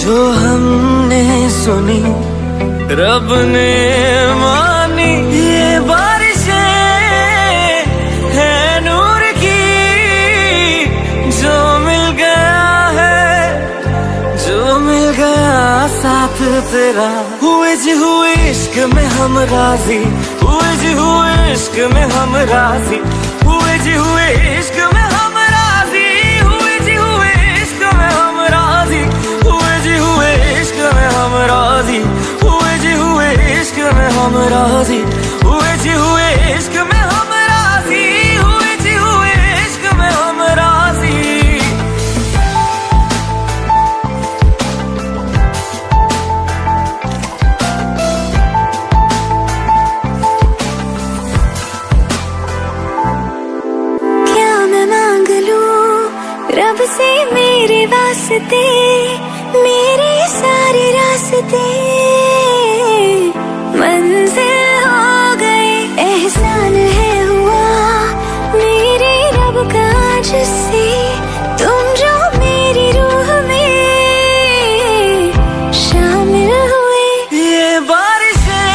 जो हमने सुनी रब ने मानी, ये बारिशें है नूर की, जो मिल गया है, जो मिल गया साथ तेरा। हुए जी हुए इश्क में हम राजी, हुए जी हुए इश्क में हम राजी, हुए जी हुए इश्क में हम राजी, हुए जी हुए इश्क में हम राजी, हुए जी हुए इश्क में हम राजी, हुए जी हुए इश्क में हम राजी, हुए जी हुए इश्क में हम राजी, हुए जी हुए इश्क में हम राजी। रब से मेरे वास्ते, मेरे सारे रास्ते मंजिल हो गए। एहसान है हुआ मेरे रब का जिससे, तुम जो मेरी रूह में शामिल हुए। ये बारिशें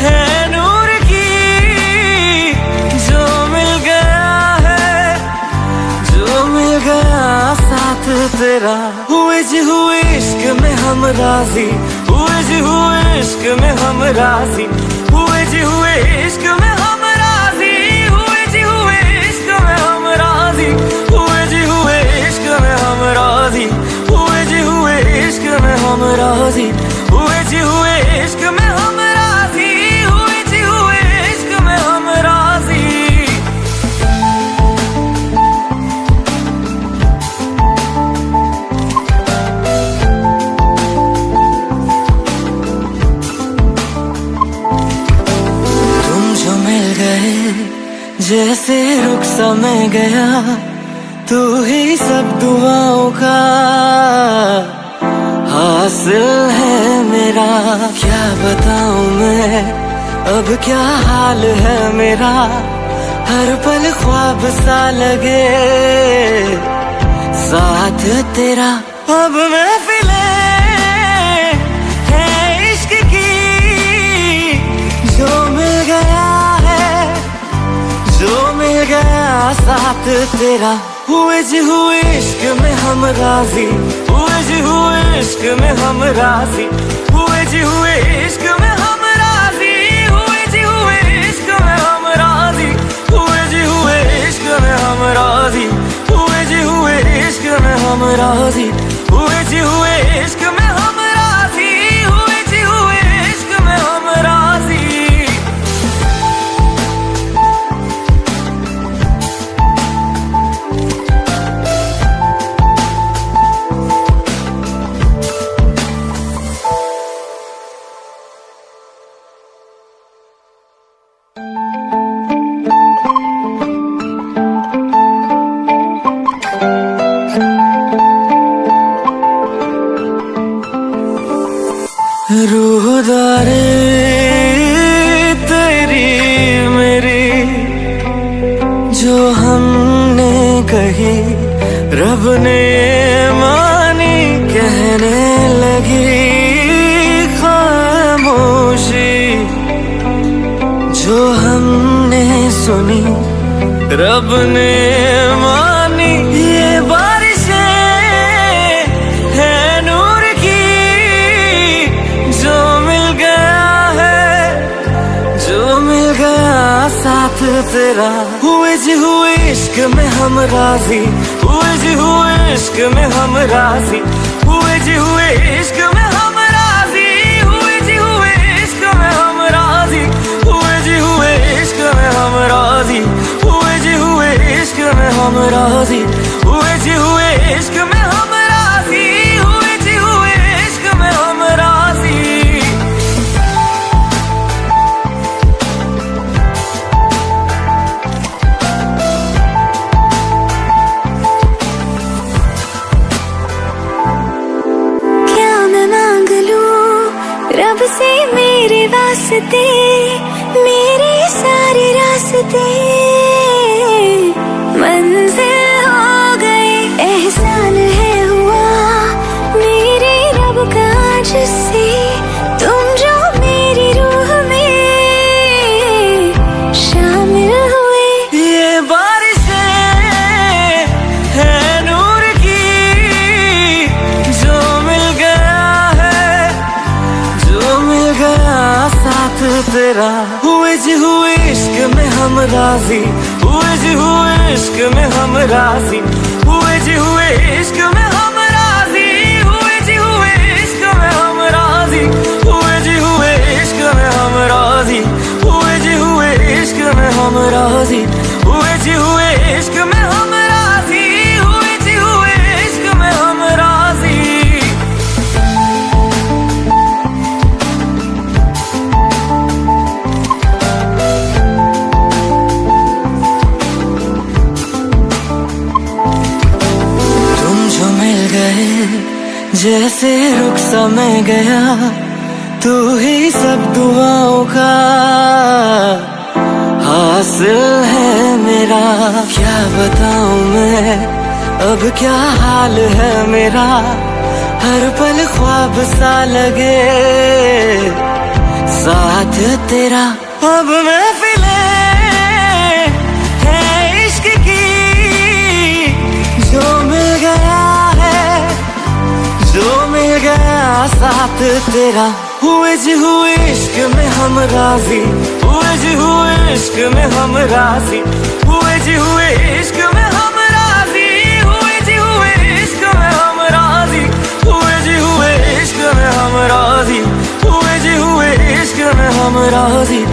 है नूर की, जो मिल गया है, जो मिल गया साथ तेरा। हुए जी हुए इश्क में हम राजी, हुए जी हुए इश्क में हम राजी, हुए जी हुए इश्क में हम राजी, हुए जी हुए इश्क में हम राजी, हुए जी हुए इश्क में हम राजी, हुए जी हुए इश्क में हम राजी, हुए जी हुए इश्क में हम राजी, हुए जी हुए इश्क में हम राजी। जैसे रुख समय गया, तू ही सब दुआओं का हासिल है मेरा। क्या बताऊं मैं अब क्या हाल है मेरा, हर पल ख्वाब सा लगे साथ तेरा। अब महफिलें है इश्क की, जो मिल गया है, जो मिल गया साथ तेरा। हुए जी हुए इश्क में हम राजी, हुए जी हुए इश्क में हम राजी, हुए जी हुए इश्क में हम राजी, हुए जी हुए इश्क में हम राजी, हुए जी हुए इश्क में हम राजी, हुए जी हुए इश्क में हम राजी, हुए जी हुए इश्क में हम राजी, हुए जी हुए इश्क में हम राजी। रूहदारे तेरी मेरी, जो हमने कही रब ने मानी, कहने लगी खामोशी, जो हमने सुनी रब ने मानी। ये बारिशें है नूर की, जो मिल गया है, जो मिल गया साथ तेरा। हुए जी हुए इश्क में हम राजी, हुए जी हुए इश्क में हम राजी, हुए जी हुए इश्क में हम राजी, हुए जी हुए इश्क में हम राजी, हुए जी हुए इश्क में हम राजी, हुए जी हुए इश्क में हम राजी, हुए जी हुए इश्क में हम राजी, हुए जी हुए इश्क में हम राजी। क्या मैं मांग लूं रब से मेरे वास्ते, मेरे सारे रास्ते मंजिल हो गए। एहसान है हुआ तेरा। हुए जी हुए इश्क में हम राजी, हुए जी हुए इश्क में हम राजी, हुए जी हुए इश्क में हम राजी, हुए जी हुए इश्क में हम राजी, हुए जी हुए इश्क में हम राजी, हुए जी हुए इश्क में हम राजी, हुए जी हुए इश्क में हम राजी, हुए जी हुए इश्क में हम राजी। तुम जो मिल गए जैसे रुख सा मैं गया, तू ही सब दुआओं का हासिल है मेरा। क्या बताऊं मैं अब क्या हाल है मेरा, हर पल ख्वाब सा लगे साथ तेरा। अब महफिले है इश्क की, जो मिल गया है, जो मिल गया साथ तेरा। हुए जी हुए इश्क में हम राजी, हुए जी हुए इश्क में हम राजी, हुए जी हुए इश्क में हम राजी, हुए जी हुए इश्क में हम राजी, हुए जी हुए इश्क में हम राजी, हुए जी हुए इश्क में हम राजी,